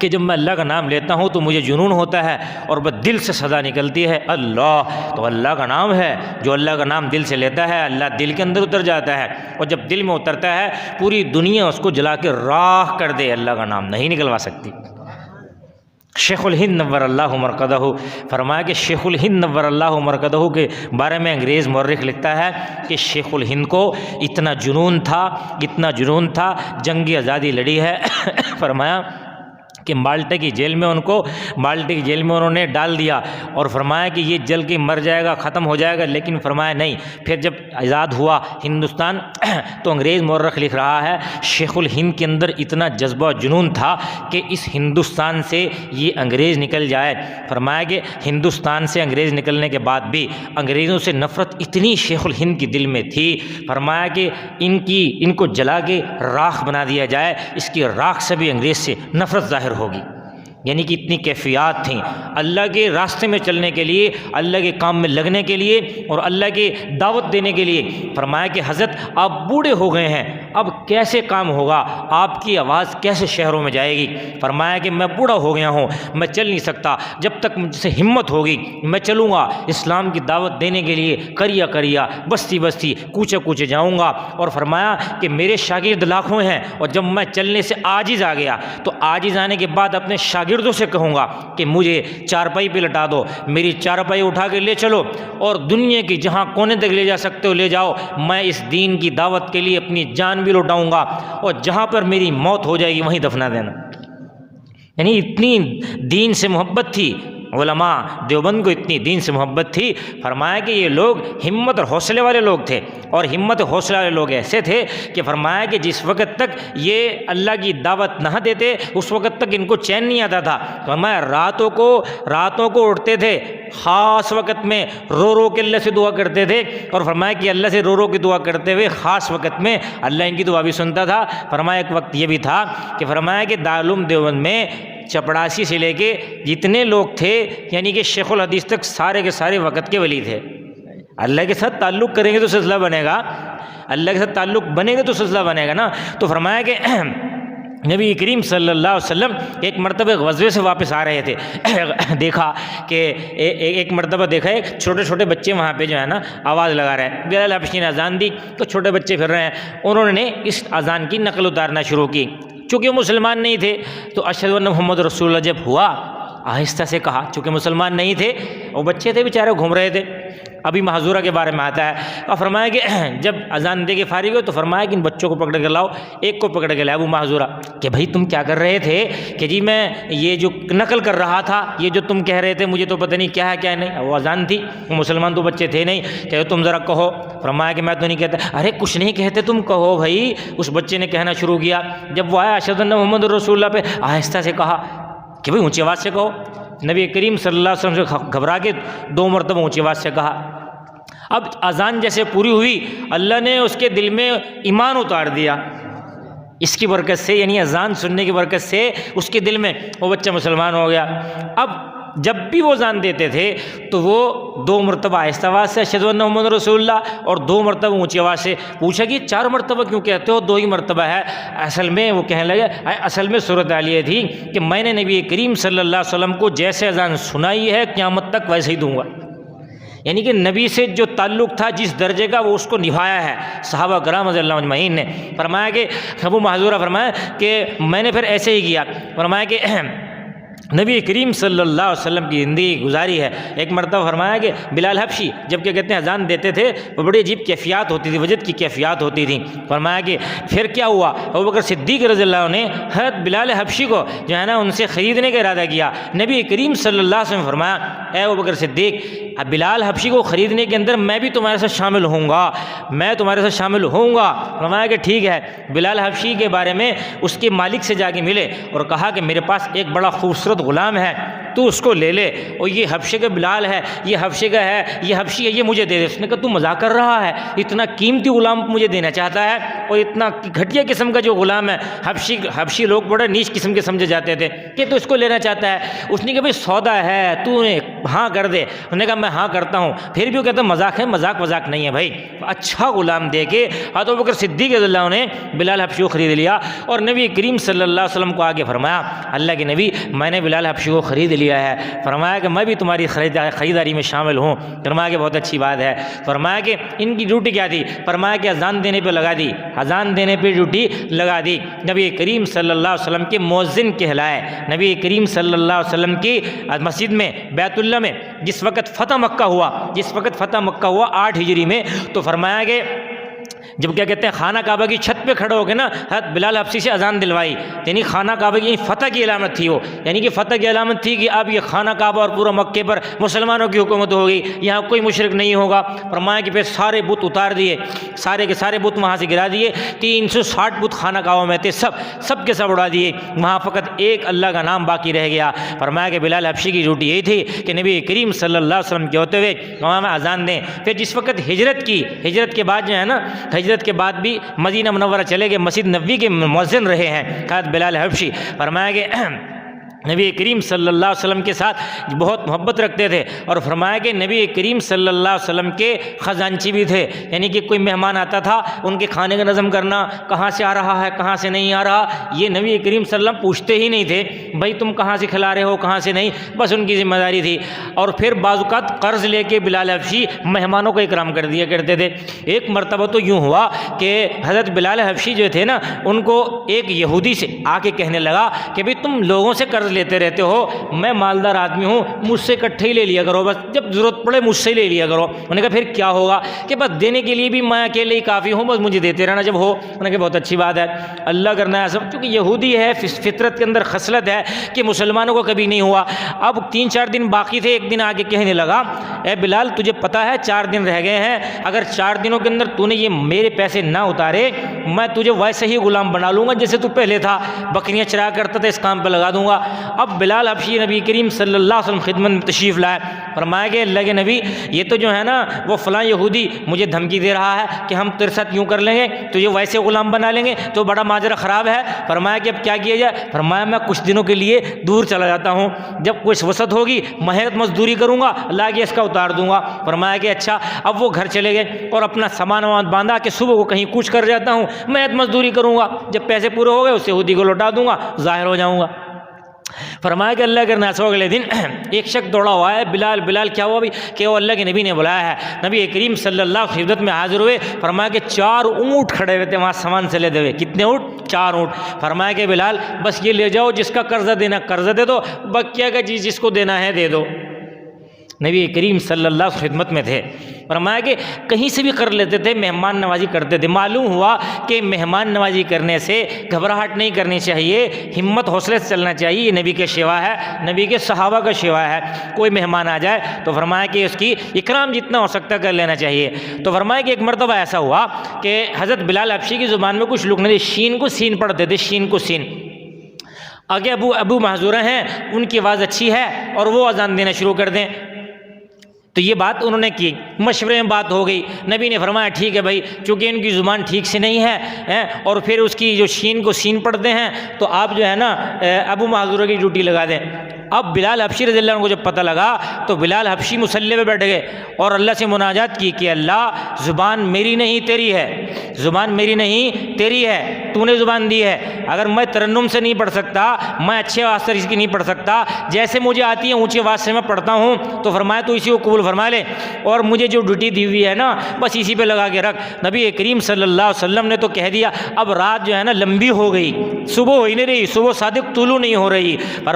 कि जब मैं अल्लाह का नाम लेता हूँ तो मुझे जुनून होता है और बस दिल से सदा निकलती है अल्लाह। तो अल्लाह का नाम है, जो अल्लाह का नाम दिल से लेता है अल्लाह दिल के अंदर उतर जाता है, और जब दिल में उतरता है पूरी दुनिया उसको जला के राख कर दे, अल्लाह का नाम नहीं निकलवा सकती। शेखुल हिंद नव्वर अल्लाहु मरकदहु फरमाया कि शेखुल हिंद नव्वर अल्लाहु मरकदहु के बारे में अंग्रेज़ मौर्रिख लिखता है कि शेखुल हिंद को इतना जुनून था, जंगी आज़ादी लड़ी है। फरमाया कि माल्टे की जेल में उन्होंने डाल दिया और फरमाया कि ये जल के मर जाएगा, ख़त्म हो जाएगा, लेकिन फरमाया नहीं। फिर जब आज़ाद हुआ हिंदुस्तान तो अंग्रेज़ मौर्रिख लिख रहा है शेखुल हिंद के अंदर इतना जज्बा जुनून था कि इस हिंदुस्तान से ये अंग्रेज़ निकल जाए। फरमाया कि हिंदुस्तान से अंग्रेज़ निकलने के बाद भी अंग्रेज़ों से नफ़रत इतनी शेखुल हिंद की दिल में थी, फरमाया कि इनको जला के राख बना दिया जाए, इसकी राख से भी अंग्रेज़ से नफ़रत ज़ाहिर होगी। यानी कि इतनी कैफियत थी अल्लाह के रास्ते में चलने के लिए, अल्लाह के काम में लगने के लिए और अल्लाह की दावत देने के लिए। फरमाया कि हज़रत आप बूढ़े हो गए हैं, अब कैसे काम होगा, आपकी आवाज़ कैसे शहरों में जाएगी। फरमाया कि मैं बूढ़ा हो गया हूँ, मैं चल नहीं सकता, जब तक मुझसे हिम्मत होगी मैं चलूँगा इस्लाम की दावत देने के लिए, करिया करिया बस्ती बस्ती कूचे कूचे जाऊँगा। और फरमाया कि मेरे शागिर्द लाखों हैं, और जब मैं चलने से आजिज़ आ गया तो आजिज़ आने के बाद अपने शागिर्दों से कहूँगा कि मुझे चारपाई पे लटा दो, मेरी चारपाई उठा के ले चलो और दुनिया की जहाँ कोने तक ले जा सकते हो ले जाओ, मैं इस दीन की दावत के लिए अपनी जान भी लौटाऊँगा, और जहाँ पर मेरी मौत हो जाएगी वहीं दफना देना। यानी इतनी दीन से मोहब्बत थी उलमा देवबंद को, इतनी दीन से मोहब्बत थी। फरमाया कि ये लोग हिम्मत और हौसले वाले लोग थे, और हिम्मत और हौसले वाले लोग ऐसे थे कि फरमाया कि जिस वक़्त तक ये अल्लाह की दावत ना देते उस वक़्त तक इनको चैन नहीं आता था। फरमाया रातों को उठते थे, ख़ास वक़्त में रो रो के अल्लाह से दुआ करते थे, और फरमाया कि अल्लाह से रो रो की दुआ करते हुए ख़ास वक़्त में अल्लाह इनकी दुआ भी सुनता था। फरमाया एक वक्त ये भी था कि फरमाया कि दारुल उलूम देवबंद में चपड़ासी से लेके जितने लोग थे, यानी कि शेखुल हदीस तक सारे के सारे वक़्त के वली थे। अल्लाह के साथ ताल्लुक़ करेंगे तो सिलसिला बनेगा, अल्लाह के साथ ताल्लुक़ बनेगा तो सिलसिला बनेगा ना। तो फरमाया कि नबी करीम सल्लल्लाहु अलैहि वसल्लम एक मरतबा ग़ज़वे से वापस आ रहे थे। देखा कि एक मरतबा देखा है छोटे छोटे बच्चे वहाँ पे जो है ना आवाज़ लगा रहे हैं। बिलाल हबशी ने अज़ान दी तो छोटे बच्चे फिर रहे हैं, उन्होंने इस अज़ान की नकल उतारना शुरू की। चूँकि मुसलमान नहीं थे तो अशहदु अन्ना मुहम्मद रसूलुल्लाह जब हुआ आहिस्ता से कहा, चूँकि मुसलमान नहीं थे और बच्चे थे बेचारे घूम रहे थे। अभी महजूरा के बारे में आता है, और फरमाया कि जब अजान दे के फारिग हो तो फरमाया कि इन बच्चों को पकड़ के लाओ। एक को पकड़ के लाया अबू महजूरा कि भाई तुम क्या कर रहे थे? कि जी मैं ये जो नकल कर रहा था, ये जो तुम कह रहे थे मुझे तो पता नहीं क्या है क्या नहीं। वो अजान थी, वो मुसलमान तो बच्चे थे नहीं। कहे तुम ज़रा कहो। फरमाया कि मैं तो नहीं कहता। अरे कुछ नहीं कहते, तुम कहो भाई। उस बच्चे ने कहना शुरू किया। जब वो आया अशहदु अन्ना मुहम्मद रसूलुल्लाह पे आहिस्ता से कहा कि भाई ऊँची आवाज़ से कहो। नबी करीम सल्लल्लाहु अलैहि वसल्लम से घबरा के 2 मरतबा ऊँची आवाज़ से कहा। अब अजान जैसे पूरी हुई, अल्लाह ने उसके दिल में ईमान उतार दिया इसकी बरकत से, यानी अजान सुनने की बरकत से उसके दिल में वो बच्चा मुसलमान हो गया। अब जब भी वो अजान देते थे तो वो 2 मरतबा आहिस्ता आवाज़ से अशहदु अन्ना मुहम्मद रसूलुल्लाह और 2 मरतबा ऊँची आवाज़ से। पूछा कि 4 मरतबा क्यों कहते हो? 2 ही मरतबा है। असल में वो कहने लगे असल में सूरत हाल ये थी कि मैंने नबी करीम सल्लल्लाहु अलैहि वसल्लम को जैसे अजान सुनाई है क़यामत तक वैसे ही दूंगा। यानी कि नबी से जो ताल्लुक़ था जिस दर्जे का वो उसको निभाया है सहाबा कराम रज़ियल्लाहु अजमईन ने। फरमाया कि अबू महज़ूरा फरमाया कि मैंने फिर ऐसे ही किया। फरमाया कि नबी करीम सल्लल्लाहु अलैहि वसल्लम की ज़िंदगी गुजारी है। एक मरतबा फरमाया कि बिलाल हबशी जब क्या कहते हैं अजान देते थे वो बड़ी अजीब कैफियत होती थी, वजद की कैफियत होती थी। फरमाया कि फिर क्या हुआ, अबू बकर सिद्दीक़ रज़ियल्लाहु ने हज़रत बिलाल हबशी को जो है ना उनसे ख़रीदने का इरादा किया। नबी करीम सल्लल्लाहु अलैहि वसल्लम फरमाया ए अबू बकर सिद्दीक़, अब बिलाल हबशी को ख़रीदने के अंदर मैं भी तुम्हारे साथ शामिल होऊंगा, मैं तुम्हारे साथ शामिल होऊंगा। फरमाया कि ठीक है। बिलाल हबशी के बारे में उसके मालिक से जाके मिले और कहा कि मेरे पास एक बड़ा खूबसूरत ग़ुलाम है तू उसको ले ले, और ये हबशे का बिलाल है, ये हबशे का है, ये हबशी है, ये मुझे दे दे। उसने कहा तू मजाक कर रहा है, इतना कीमती गुलाम मुझे देना चाहता है, और इतना घटिया किस्म का जो गुलाम है, हबशी लोग बड़े नीच किस्म के समझे जाते थे कि तू इसको लेना चाहता है। उसने कहा भाई सौदा है, तूने हाँ कर दे। उसने कहा मैं हाँ करता हूँ। फिर भी वो कहता मजाक है, मजाक नहीं है भाई। अच्छा गुलाम दे के हज़रत अबू बकर सिद्दीक़ रज़ियल्लाहु ने बिलाल हबशी को ख़रीद लिया, और नबी करीम सल्लल्लाहु अलैहि वसल्लम को आगे फरमाया, अल्लाह के नबी मैंने बिलाल हबशी को ख़रीद लिया है। फरमाया कि मैं भी तुम्हारी ख़रीदारी में शामिल हूँ। फरमाया कि बहुत अच्छी बात है। फरमाया कि इनकी ड्यूटी क्या थी? फरमाया कि अजान देने पर लगा दी, अजान देने पर ड्यूटी लगा दी। नबी करीम सल्लल्लाहु अलैहि वसल्लम के मुअज्जिन कहलाए। नबी करीम सल्लल्लाहु अलैहि वसल्लम की मस्जिद में बैतुल्ला में जिस वक़्त फ़तह मक्का हुआ 8 हिजरी में, तो फरमाया कि जब क्या कहते हैं खाना काबा की छत पे खड़े हो गए ना, हज़रत बिलाल हबशी से अजान दिलवाई। यानी खाना काबा की फ़तह की अलामत थी वो, यानी कि फ़तह की अलामत थी कि अब ये खाना काबा और पूरा मक्के पर मुसलमानों की हुकूमत होगी, यहाँ कोई मुशरिक नहीं होगा। फरमाया कि फिर सारे बुत उतार दिए, सारे के सारे बुत वहाँ से गिरा दिए। 360 बुत खाना काबा में थे, सब के सब उड़ा दिए। वहाँ फ़कत एक अल्लाह का नाम बाकी रह गया। फरमाया कि बिलाल हबशी की ड्यूटी यही थी कि नबी करीम सल्लल्लाहु अलैहि वसल्लम के होते हुए वहाँ में अजान दें। फिर जिस वक्त हिजरत के बाद जो है ना, हिजरत के बाद भी मदीना मुनव्वरा चले गए, मस्जिद नबवी के मुअज्जिन रहे हैं हज़रत बिलाल हबशी। फरमाया कि नबी करीम सल्लल्लाहु अलैहि वसल्लम के साथ बहुत मोहब्बत रखते थे, और फरमाया कि नबी करीम सल्लल्लाहु अलैहि वसल्लम के ख़जानची भी थे। यानी कि कोई मेहमान आता था, उनके खाने का नज़म करना, कहाँ से आ रहा है, कहाँ से नहीं आ रहा, ये नबी करीम सल्लल्लाहु अलैहि वसल्लम पूछते ही नहीं थे भाई तुम कहाँ से खिला रहे हो, कहाँ से नहीं, बस उनकी ज़िम्मेदारी थी। और फिर बाज़-औक़ात कर्ज़ लेके बिलाल हबशी मेहमानों को इकराम कर दिया करते थे। एक मरतबा तो यूँ हुआ कि हज़रत बिलाल हबशी जो थे ना, उनको एक यहूदी से आके कहने लगा कि भाई तुम लोगों से कर्ज़ लेते रहते हो, मैं मालदार आदमी हूँ, मुझसे इकट्ठे ही ले लिया करो, बस जब ज़रूरत पड़े मुझसे ही ले लिया करो। उन्होंने कहा फिर क्या होगा? कि बस देने के लिए भी मैं अकेले ही काफ़ी हूँ, बस मुझे देते रहना जब हो। उन्होंने कहा बहुत अच्छी बात है, अल्लाह करना है सब, क्योंकि यहूदी है, फितरत के अंदर खसलत है कि मुसलमानों को कभी नहीं हुआ। अब 3-4 दिन बाकी थे, एक दिन आगे कहने लगा ए बिलाल तुझे पता है 4 दिन रह गए हैं, अगर 4 दिनों के अंदर तूने ये मेरे पैसे ना उतारे, मैं तुझे वैसे ही गुलाम बना लूँगा जैसे तू पहले था, बकरियाँ चरा करता था, इस काम पर लगा दूँगा। अब बिलाल हबशी नबी करीम सल्लल्लाहु अलैहि वसल्लम खिदमत में तशरीफ़ लाए। फरमाया कि अल्लाह के नबी ये तो जो है ना वो फ़लाँ यहूदी मुझे धमकी दे रहा है कि हम तेरे साथ यूँ कर लेंगे, तुझे वैसे गुलाम बना लेंगे, तो बड़ा माजरा ख़राब है। फरमाया कि अब क्या किया जाए? फरमाया मैं कुछ दिनों के लिए दूर चला जाता हूँ, जब कुछ वसत होगी मेहनत मजदूरी करूँगा, अल्लाह के इसका उतार दूँगा। फरमाया कि अच्छा। अब वो घर चले गए और अपना सामान वामान बांधा कि सुबह को कहीं कूच कर जाता हूँ, मेहनत मजदूरी करूँगा, जब पैसे पूरे हो गए उस यहूदी को लौटा दूँगा, ज़ाहिर हो जाऊँगा। फरमाया कि अल्लाह के नासो अगले दिन एक शख्स दौड़ा हुआ है, बिलाल क्या हुआ भी कि वो अल्लाह के नबी ने बुलाया है। नबी करीम सल्लल्लाहु अलैहि वसल्लम में हाजिर हुए। फरमाया कि 4 ऊँट खड़े हुए थे वहाँ सामान से लेते हुए। कितने ऊँट? 4 ऊँट। फरमाया कि बिलाल बस ये ले जाओ, जिसका कर्जा देना कर्जा दे दो, बकिया का चीज़ जिसको देना है दे दो। नबी करीम सल्लल्लाहु अलैहि वसल्लम खिदमत में थे। फरमाया कि कहीं से भी कर लेते थे, मेहमान नवाजी करते थे। मालूम हुआ कि मेहमान नवाजी करने से घबराहट नहीं करनी चाहिए, हिम्मत हौसले से चलना चाहिए। ये नबी के शिवा है, नबी के सहाबा का शिवा है। कोई मेहमान आ जाए तो फरमाया कि उसकी इकराम जितना हो सकता कर लेना चाहिए। तो फरमाया कि एक मरतबा ऐसा हुआ कि हज़रत बिलाल हबशी की ज़ुबान में कुछ लोग नहीं, शीन को सीन पढ़ते थे, शीन को सीन। आगे अबू महजूरा हैं, उनकी आवाज़ अच्छी है और वो अजान देना शुरू कर दें। तो ये बात उन्होंने की, मशवरे में बात हो गई। नबी ने फरमाया ठीक है भाई, चूँकि इनकी ज़ुबान ठीक से नहीं है, और फिर उसकी जो शीन को सीन पढ़ते हैं, तो आप जो है ना अबू महजूरा की ड्यूटी लगा दें। अब बिलाल हबशी रज़ियल्लाहु अन्हु को जब पता लगा तो बिलाल हबशी मुसल्ले पे बैठ गए और अल्लाह से मुनाजात की कि अल्लाह ज़ुबान मेरी नहीं तेरी है, ज़ुबान मेरी नहीं तेरी है, तूने ज़ुबान दी है। अगर मैं तरन्नुम से नहीं पढ़ सकता, मैं अच्छे आवाज़ से इसकी नहीं पढ़ सकता, जैसे मुझे आती है ऊँची आवाज़ से मैं पढ़ता हूँ, तो फरमाया तो इसी को कबूल फरमा ले, और मुझे जो ड्यूटी दी हुई है ना बस इसी पे लगा के रख। नबी करीम सल्लल्लाहु अलैहि वसल्लम ने तो कह दिया अब रात जो है ना लंबी हो गई, सुबह हो ही नहीं रही, सुबह सादिक तुलू नहीं हो रही।